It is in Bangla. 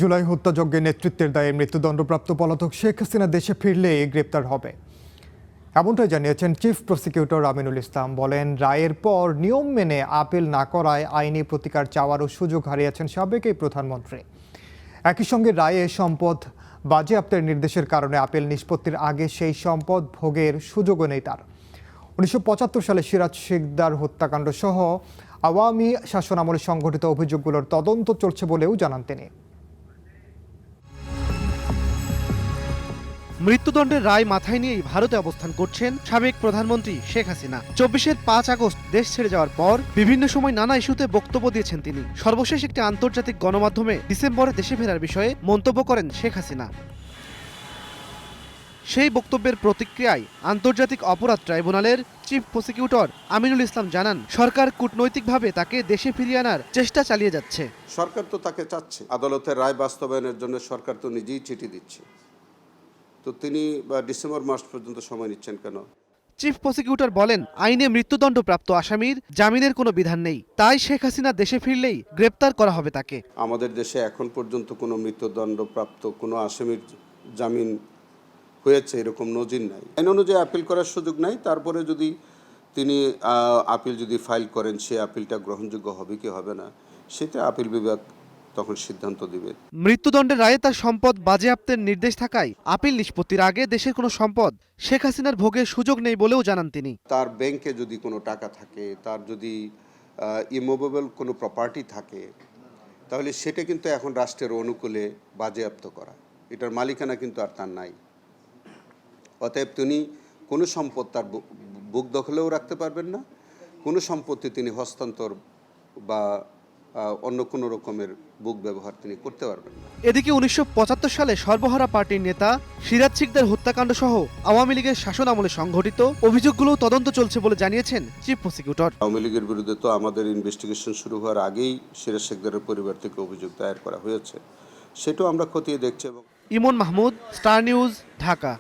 জুলাই হত্যাযজ্ঞে নেতৃত্বের দায়ে মৃত্যুদণ্ডপ্রাপ্ত পলাতক শেখ হাসিনা দেশে ফিরলে গ্রেপ্তার হবে, এমনটাই জানিয়েছেন চিফ প্রসিকিউটর আমিনুল ইসলাম। বলেন, রায়ের পর নিয়ম মেনে আপিল না করায় আইনি প্রতিকার চাওয়ারও সুযোগ হারিয়েছেন সাবেক এই প্রধানমন্ত্রী। একই সঙ্গে রায়ে সম্পদ বাজেয়াপ্তের নির্দেশের কারণে আপিল নিষ্পত্তির আগে সেই সম্পদ ভোগের সুযোগও নেই তার। 1975 সালে সিরাজ শিকদার হত্যাকাণ্ড সহ আওয়ামী শাসনামলে সংঘটিত অভিযোগগুলোর তদন্ত চলছে বলেও জানান তিনি। মৃত্যুদণ্ডের রায় মাথায় নিয়েই ভারতে অবস্থান করছেন সাবেক প্রধানমন্ত্রী শেখ হাসিনা। 24-এর 5 আগস্ট দেশ ছেড়ে যাওয়ার পর বিভিন্ন সময় নানা ইস্যুতে বক্তব্য দিয়েছেন তিনি। সর্বশেষ একটি আন্তর্জাতিক গণমাধ্যমে ডিসেম্বরে দেশে ফেরার বিষয়ে মন্তব্য করেন শেখ হাসিনা। সেই বক্তব্যের প্রতিক্রিয়ায় আন্তর্জাতিক অপরাধ ট্রাইব্যুনালের চিফ প্রসিকিউটর আমিনুল ইসলাম জানান, সরকার কূটনৈতিকভাবে তাকে দেশে ফিরিয়ে আনার চেষ্টা চালিয়ে যাচ্ছে। সরকার তো তাকে চাচ্ছে, আদালতের রায় বাস্তবায়নের জন্য সরকার তো নিজেই চিঠি দিচ্ছে, তো তিনি ডিসেম্বর মাস পর্যন্ত সময় নিচ্ছেন কেন? চিফ প্রসিকিউটর বলেন, আইনে মৃত্যুদণ্ডপ্রাপ্ত আসামির জামিনের কোনো বিধান নেই, তাই শেখ হাসিনা দেশে ফিরলেই গ্রেপ্তার করা হবে তাকে। আমাদের দেশে এখন পর্যন্ত কোনো মৃত্যুদণ্ডপ্রাপ্ত কোনো আসামির জামিন হয়েছে এরকম নজির নাই। আইন অনুযায়ী আপিল করার সুযোগ নাই। তারপরে যদি তিনি আপিল যদি ফাইল করেন, সে আপিলটা গ্রহণযোগ্য হবে কি হবে না সেটা আপিল বিভাগ তখন সিদ্ধান্ত দিবে। মৃত্যুদণ্ডের রায়ে তার সম্পদ বাজেয়াপ্তের নির্দেশ থাকায় আপিল নিষ্পত্তির আগে দেশের কোনো সম্পদ শেখ হাসিনার ভোগের সুযোগ নেই বলেও জানান তিনি। তার ব্যাংকে যদি কোনো টাকা থাকে, তার যদি ইমুভেবল কোনো প্রপার্টি থাকে, তাহলে সেটা কিন্তু এখন রাষ্ট্রের অনুকূলে বাজেয়াপ্ত করা, এটার মালিকানা কিন্তু আর তার নাই। অতএব তিনি কোনো সম্পদ তার বুক দখলেও রাখতে পারবেন না, কোনো সম্পত্তি তিনি হস্তান্তর বা অন্য কোনো রকমের বুক ব্যবহার তিনি করতে পারবেন না। এদিকে 1975 সালে সর্বহারা পার্টির নেতা সিরাজ শিকদার হত্যাকাণ্ড সহ আওয়ামী লীগের শাসন আমলে সংঘটিত অভিযোগগুলো তদন্ত চলছে বলে জানিয়েছেন চিফ প্রসিকিউটর। আওয়ামী লীগের বিরুদ্ধে তো আমাদের ইনভেস্টিগেশন শুরু হওয়ার আগেই সিরাজ শিকদারের পরিবার থেকে অভিযোগ দায়ের করা হয়েছে, সেটাও আমরা খতিয়ে দেখছি। ইমন মাহমুদ, স্টার নিউজ, ঢাকা।